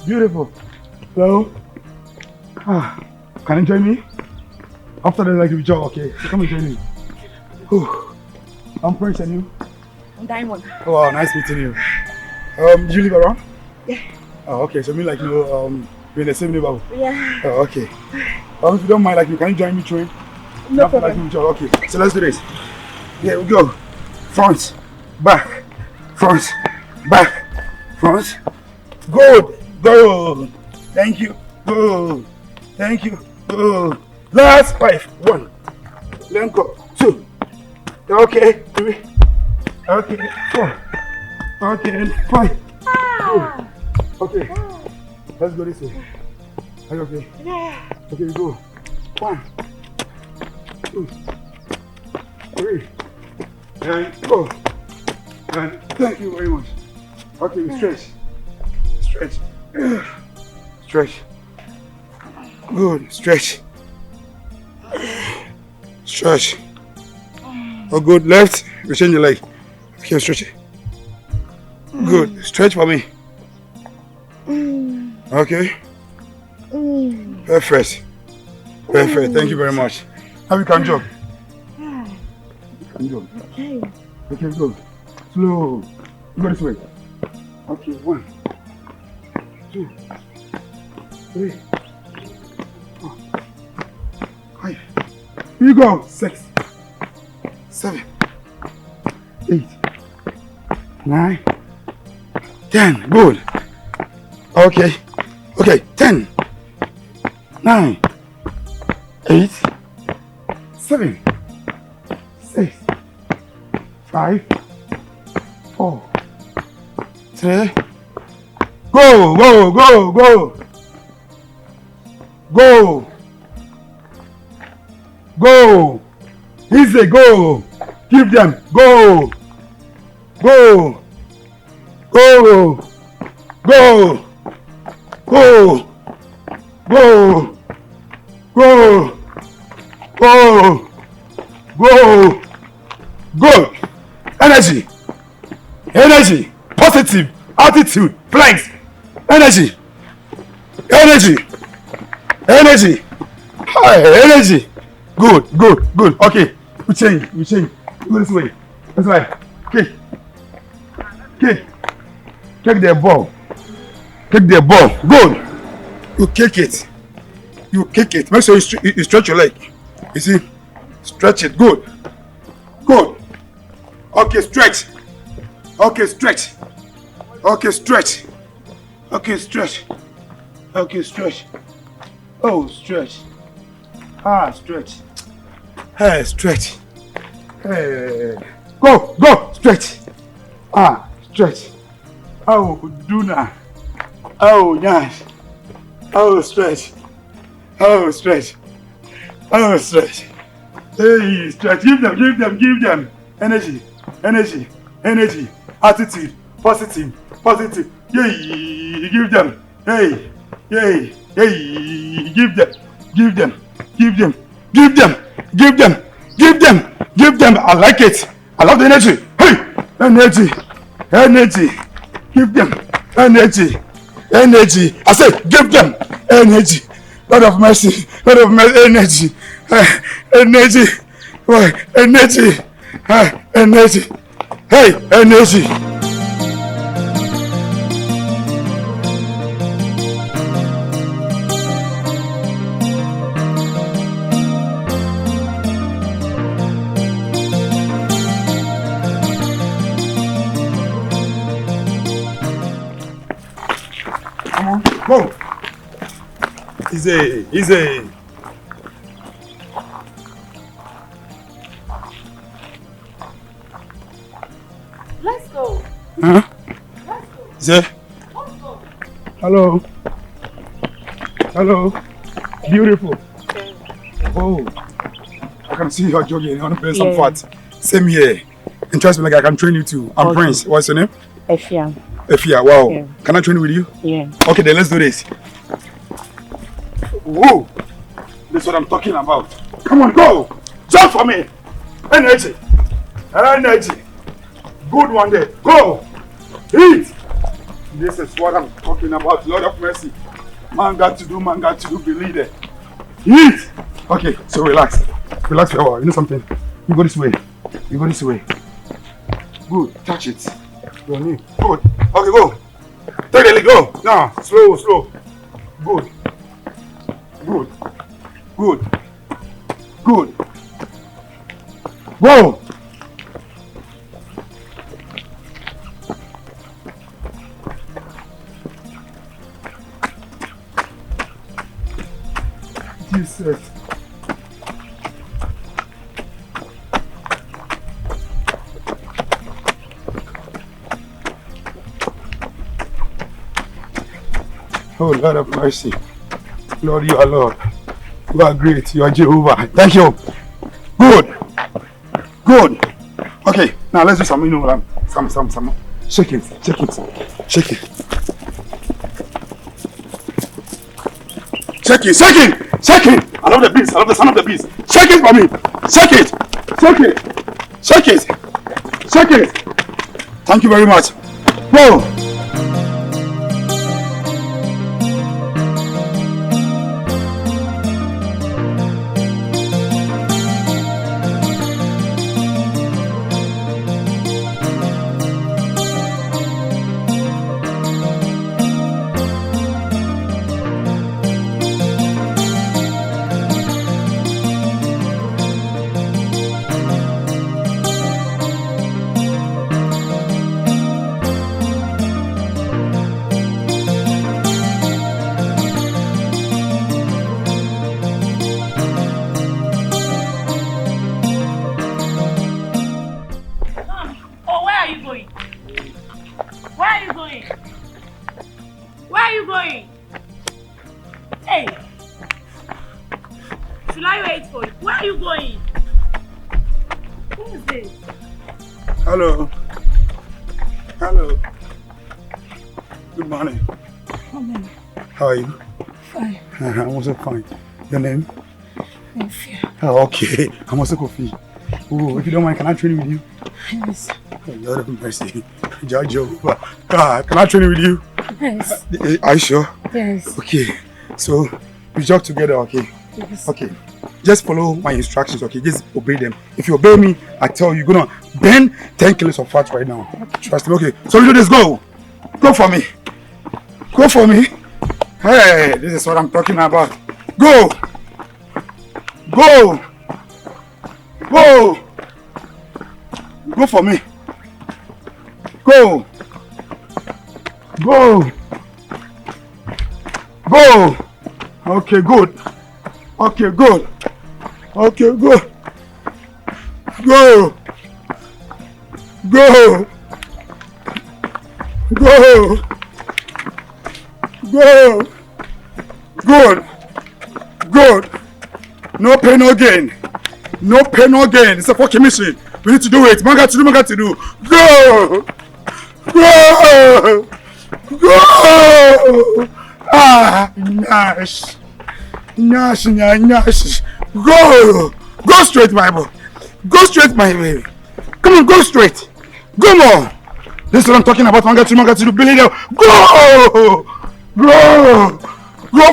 Beautiful. So, can you join me? After the like job, okay? So come and join me. Whew. I'm Prince and you? I'm Diamond. Oh, wow, nice meeting you. Do you live around? Yeah. Oh, okay. So me like we're in the same neighborhood. Yeah. Oh, okay. If you don't mind, like can you join me train? No problem. Like, okay. So let's do this. Here we go. Front, back, front, back, front. Good. Good. Thank you. Good. Thank you. Good. Last 5. 1. Then go. 2. Okay. 3. Okay. 4. Okay. 5. Good. Okay. Let's go this way. Are you okay? Yeah. Okay, we go. 1, 2, 3. And go. And thank you very much. Okay, we stretch. Stretch. Stretch. Good. Stretch. Stretch. Oh, good. Left. We change your leg. Okay, stretch it. Good. Stretch for me. Okay. Perfect. Perfect. Thank you very much. Now we can jog. Okay. Okay, go. Slow. Go this way. Okay, 1, 2, 3, 4, 5. Here you go. 6, 7, 8, 9, 10. Good. Okay. Okay, 10, 9, 8, 7, 6, 5, 4, 3. Go, go, go, go. Go. Go. Easy, go. Give them. Go. Go. Go. Go. Go. Go. Go. Go. Go. Go. Energy. Energy. Positive. Attitude. Flex. Energy. Energy. Energy. High energy. Good. Good. Good. Okay. We change. We change. Go this way. This way. Kick. Kick. Kick the ball. Kick the ball. Good. You kick it. You kick it. Make sure you stretch your leg. You see? Stretch it. Good. Good. Okay, stretch. Okay, stretch. Okay, stretch. Okay, stretch. Okay, stretch. Oh, stretch. Stretch. Hey, stretch. Hey. Go, go, stretch. Stretch. Oh, Duna. Oh, nice. Oh, stretch. Oh, stretch. Oh, stretch. Hey, stretch. Give them, give them, give them. Energy, energy, energy. Attitude, positive, positive. Yay, give them. Hey, yay, yay. Give them, give them, give them, give them, give them, give them, give them. I like it. I love the energy. Hey, energy, energy. Give them energy, energy. I said, give them energy. Lord of mercy, Lord of mercy, energy, energy, energy, energy. Hey, energy. Go. Easy, easy. Let's go. Huh? Let's go. Easy. Let's go. Hello. Hello. Beautiful. Oh, I can see you're jogging. You want to play some fat. Same here. And trust me, like I can train you too. I'm Prince. What's your name? Efia. Efia. Wow. Yeah. Can I train with you? Yeah. Okay, then let's do this. Whoa. This is what I'm talking about. Come on, go. Jump for me. Energy. Energy. Good one there. Go. Hit. This is what I'm talking about. Lord of mercy. Man got to do, be leader. Eat! Okay, so relax. Relax for a while. You know something? You go this way. You go this way. Good. Touch it. Good. Okay, go. Take the leg, go. Now, slow. Good. Go! Jesus. Oh, Lord of mercy. Lord, you are Lord. You are great. You are Jehovah. Thank you. Good. Okay, now let's do some, some. Shake it. Shake it. I love the beast. I love the sound of the beast. Shake it for me. Shake it. Thank you very much. Go. Hello. Good morning. Morning. How are you? Fine. I'm also fine. Your name? Kofi. Oh, okay. I'm also Kofi. Oh, if you don't mind, can I train with you? Yes. Oh, Lord of mercy. Judge Jehovah. God, can I train with you? Yes. Are you sure? Yes. Okay. So, we jog together, okay? Yes. Okay. Just follow my instructions, okay? Just obey them. If you obey me, I tell you, you're gonna burn 10 kilos of fat right now. Okay. Trust me, okay? So, we do this, go! Go for me! Hey, this is what I'm talking about. Go! Go for me! Go! Okay, good. Go! Good. No pain, no gain. It's a fucking mission. We need to do it. Man got to do. Go! Ah, Nash. Go straight, Bible. Go straight, my baby. Come on, go straight. Come on. This is what I'm talking about. Man got to do. Billy, go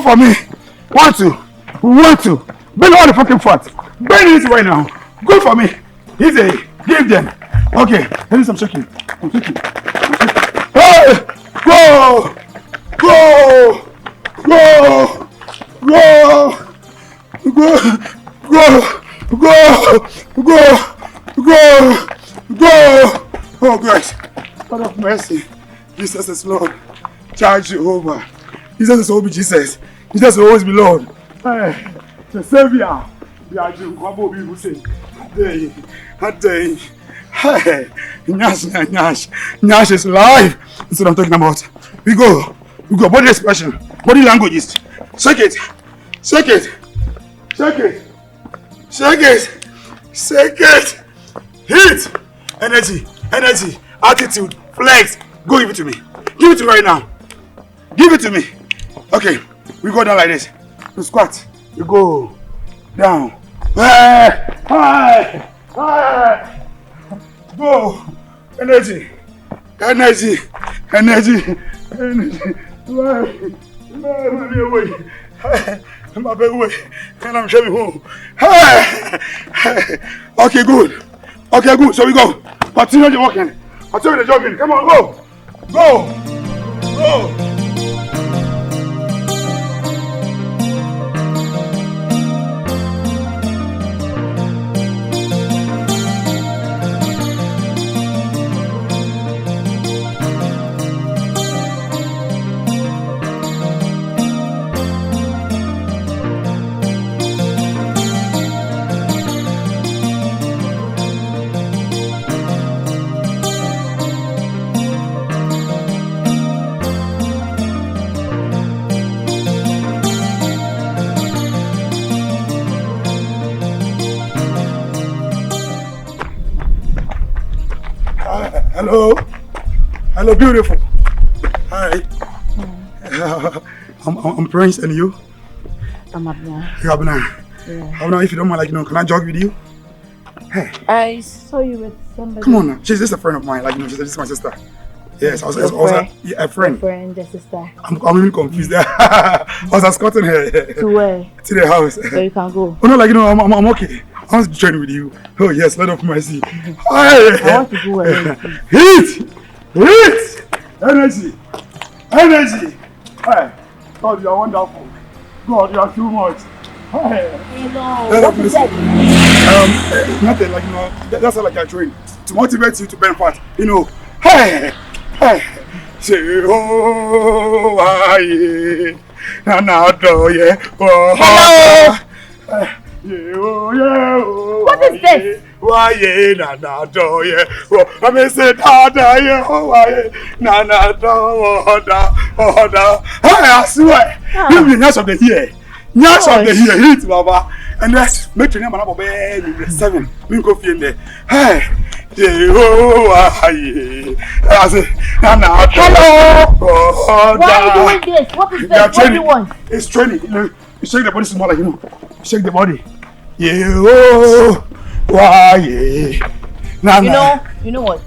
for me. Want to. Bend all the fucking fat. Bend it right now. Go for me. Easy. Give them. Okay. Let me some shaking. I'm shaking. Hey! Go! Oh, God. God of mercy. Jesus is Lord. Charge Jehovah. Jesus is always Jesus. Jesus will always be Lord. Hey, the Savior. Hey, Nyash is live. That's what I'm talking about. We go. Body expression. Body languages. Shake it. Heat. Energy. Attitude. Flex. Go give it to me. Give it to me right now. Give it to me. Okay. We go down like this. We squat. We go down. Hey. Go. Energy. Okay, good. Okay, good. So we go. Continue the walking. Continue the jogging. Come on, go. Go. Go. Hello. Hello, beautiful. Hi. I'm Prince, and you? I'm Abena. You're Abena. Yeah. Abena, if you don't mind, like, can I jog with you? Hey. I saw you with somebody. Come on now. She's just a friend of mine. Like, she's just my sister. Yes, I was a friend. A friend, a sister. I'm really confused there. I was escorting her. To where? To the house. So you can go. Oh no, like, I'm okay. I want to join with you. Oh yes, Lord of mercy. I want to go away. Heat! Energy! Hey, God, you are wonderful. God, you are too much. Hey. Hello. Lord of mercy. Nothing, like, that's how, like, I train to motivate you to burn fat. Hey. Say, Hello. What is this? Why I may say I swear, you be nurse of the year. Nurse of the year, hit Baba. And that's make your name about 7. We go in there. Hey. Hello. Why are you doing this? What is this? What do you want? It's training. You shake the body small, like, you shake the body. You know what?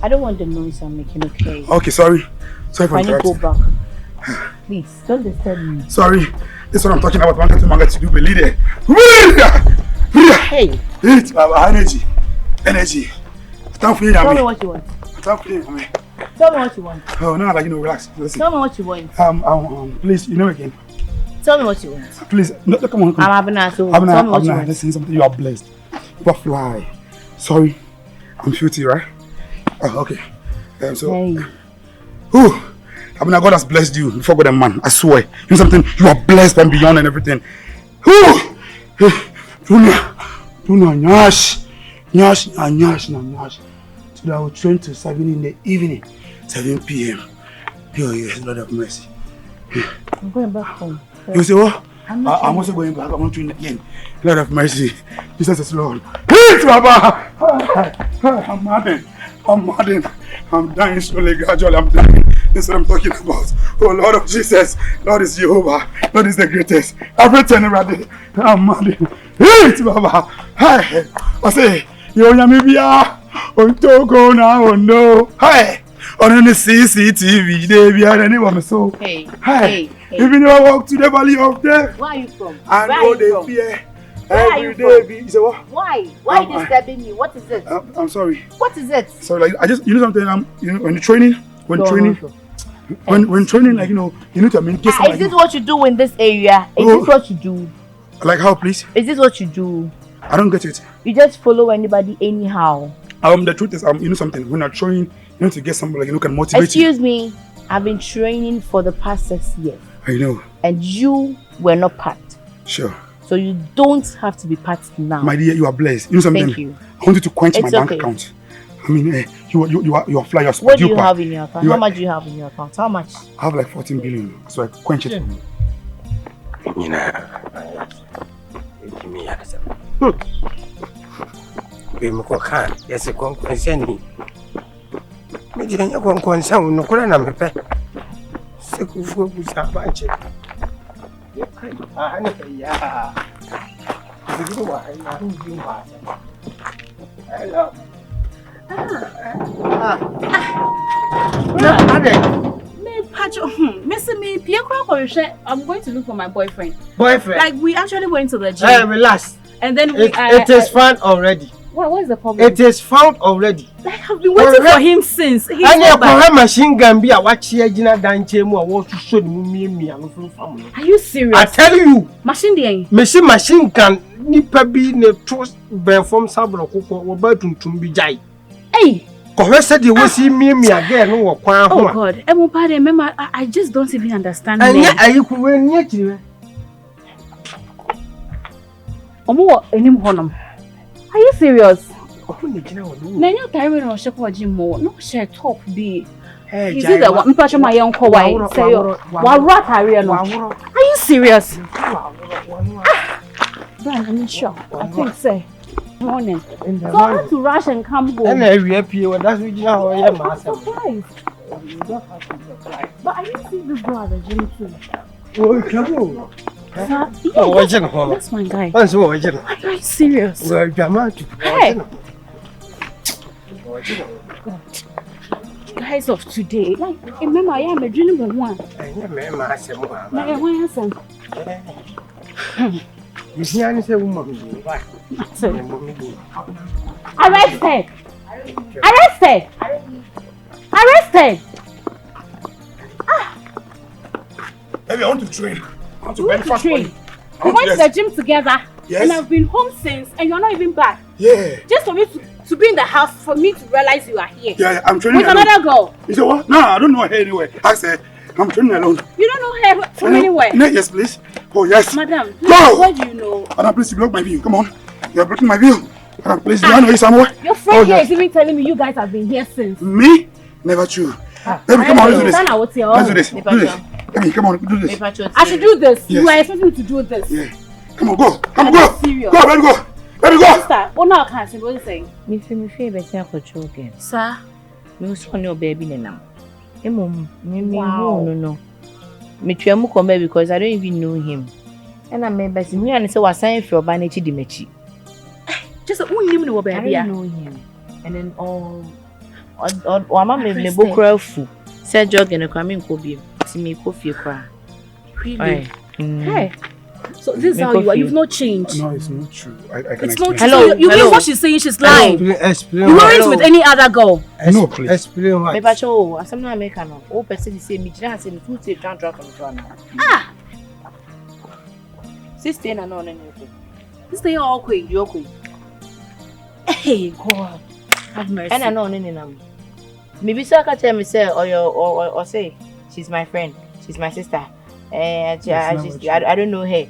I don't want the noise I'm making, okay? Okay, sorry for Can you interrupting. go back? Please, don't disturb me. Sorry, this is what I'm talking about. Manga to do, believe it. Hey. It's energy. Tell me what you want. Tell me what you want. Oh no, like, relax. Listen. Tell me what you want. Please, again. Tell me what you want. Please, no, come on. I'm Abena, so tell me what you want. Listen, something. You are blessed. You are fly. Sorry, I'm filthy, right? Okay. Hey. Abena, God has blessed you before God and man. I swear. You know something? You are blessed and beyond and everything. Nyash. Today I will train to 7 in the evening, 7 p.m. Yes, Lord of mercy. I'm going back home. You say what? I'm also going back. I'm not doing it again. Lord of mercy. Jesus is Lord. Hit, Baba! I'm maddened. I'm dying slowly, gradually. I'm dying. This is what I'm talking about. Oh, Lord of Jesus. Lord is Jehovah. Lord is the greatest. Everything already. I'm maddened. Hit, Baba! Hey! I say, Yonyamibia. On Togo now, oh no. Hey! On the CCTV, they be at anyone. So, hey. Even though I walk to the valley of death, where are you from? I know they fear. Every day, so what? Why are you disturbing me? What is it? I'm sorry. What is it? Sorry, like, I just, something. When training, like, you need to communicate. Is this what you do in this area? Is this what you do? Like how, please? Is this what you do? I don't get it. You just follow anybody anyhow. The truth is, something. When you're training, you need to get somebody like, can motivate Excuse me. I've been training for the past 6 years. I know. And you were not part. Sure. So you don't have to be part now. My dear, you are blessed. You know something? Thank you. I want you to quench my bank account. I mean, you are fly. What do you have in your account? How much do you have in your account? How much? I have like 14 billion. So I quench it for me. Yes, a concern. Median, you won't concern no corner. Seku was a bunch. to me, I'm going to look for my boyfriend. Boyfriend? Like, we actually went to the gym. Hey, relax. And then it is found already. What is the problem? It is found already. Like, I've been waiting for him since. He's not back. Machine gun be a watch here, Gina Danchemu. I want to show me. Are you serious? I tell you. Machine gun. Nipa be ne trust ben from Sabro Coco or Burton to be jai. Hey! Kohweigu said you will see me again. Oh God. Remember, I just don't even understand. And yet, are you going to Are you serious? No, you're tiring of shop or gym more. No, share top be. Is it the one patch of my young Kohweigu? Say, are you serious? I'm sure. I think so. Morning. So I have to rush and come home. And every happy when that's what you know. I'm surprised. But I didn't see this girl at the gym too. Oh, come on. That's my guy. Are you serious? Well, dramatic. Hey. Guys of today, like, remember, I am a dream one. You see, I say, woman, arrested! Arrested! Arrested! Baby, I want to train. I want to bend fast for you. We went to the gym together. Yes. And I've been home since, and you're not even back. Yeah. Just for me to be in the house, for me to realize you are here. Yeah, I'm training with another girl. You say what? No, I don't know her anyway. I said, I'm training alone. You don't know her from anywhere? No, yes, please. Oh, yes. Madam, go! What do you know? Madam, please, you block my view. Come on. You're blocking my view. Madam, please, do I know you somewhere? Your friend here is even telling me you guys have been here since. Me? Never true. Baby, come on, let's do this. Let's do this. Do this. Baby, come on, do this. I should do this. Yes. You are expecting me to do this. Yeah. Come on, go. Come on, go. Serious. Go, baby, go. Baby, go. Sister, what now can I say? What are you saying? Me feel better for children. Sir? Me was on your baby now. No. Me try mu come because I don't even know him. And I remember me and say was sign for Banechi Dimechi. Just who name no baby? I don't know him. And then mama me bokra fu. Say jog and come in kobi. See me coffee cry. Really? Hey. So this is how you are. You've not changed. No, it's not true. I can it's not explain. true. You mean what she's saying? She's lying. Explain. You weren't with any other girl. No, please. Explain what? Me bacho, asem na America no. O person say me jina say me too say Tundra from now. Ah. Sister na no na. This day all quick. You quick. Hey God. Have mercy. And I know nam. Maybe so ka tell me say or say she's my friend. She's my sister. I don't know her.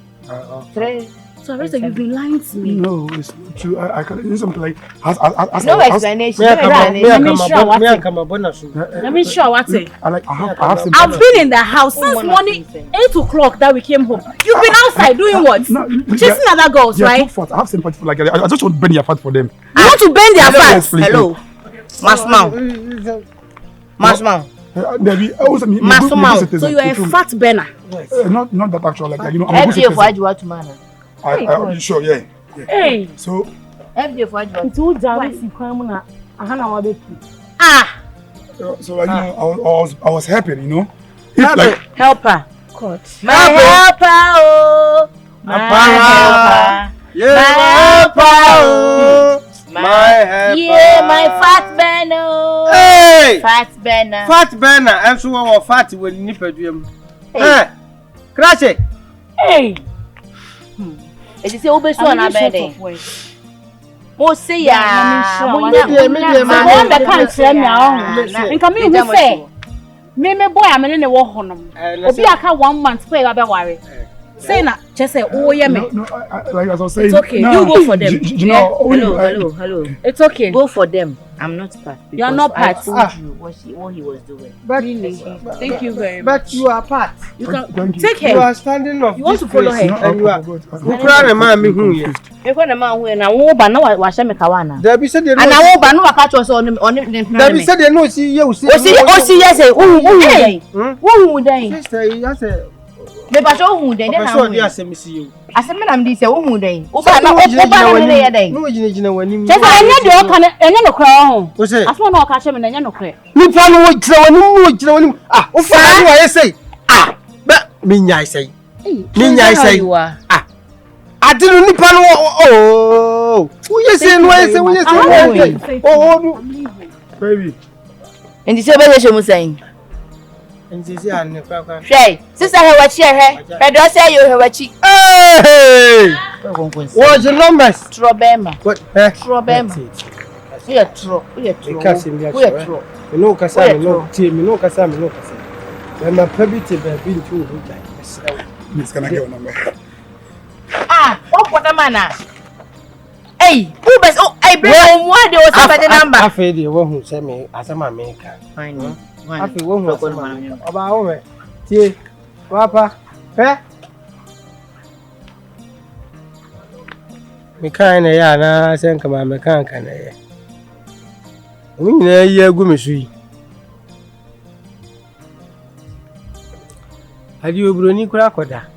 So I you've been lying to me. No, it's not true. I can do something like no explanation. Let me show what it. I've been in the house since morning 8 o'clock that we came home. You've been outside doing what? Chasing other girls, right? I have sympathy for like I just want to bend your fat for them. You want to bend their fat? Hello. Masmau. So you are a fat burner. Not that actual, like you know. I'm sure, yeah. Hey. So. So like you know, I was happy, you know. Helper. God. My helper, oh. My helper. Yeah, my helper. Yeah, my fat burner. Hey. Fat burner. Fat burner. I'm so our fat will nip at you. Hey. Crash it. Hey. It is always one of them. Oh, say ya. Me boy, I'm in the war honum. Obi aka 1 month pay abe worry. Say na just say oh yeah me. No, like as I was saying. It's okay. You go for them. Hello. It's okay. Go for them. I'm not part. You are not part. I told you what he was doing. But really, thank you very much. But you are part. You can take her. You are standing up. You want to follow her? And you are. Who cry the man me who here? Me call the man who na wo ba na wa hye me kawana. There be said they know. And wo ba no waka cho so on there be said they know see you see. O see yes say wo den. Sister, you say me ba so wo den na. So dey asem see you. Asem na me dey say wo den. O ba na dey den. No gina wanim. Just enye dey o kan enye no kra ho. O say asem na o ka hye me na enye no kra. Ni fa no wo gina wanim ah o fa na wa say ah Minya say. Minya say. Ah. I didn't need pan. Oh. Who you say no? I say who you say? Oh. Baby. And you say what you saying? And this is an Shay, sister, how much your hair? I don't say you have a cheek. Hey! What's your numbers? Trobema. What? Trobema. We are true. We are true. We are true. You know, Cassam, no team, you know, Cassam, no Cassam. When my puppy have been too good. Miss, can I get your number? Ah, what a man. Hey, who best? Oh, I bring home one day or something number. I feel the one who sent me as a man maker. Fine. I feel one was about it. Tea, Papa, eh? Me kind of yana, send come on, me can't can I. We know you go, Missy. Have you Broni Crocodile?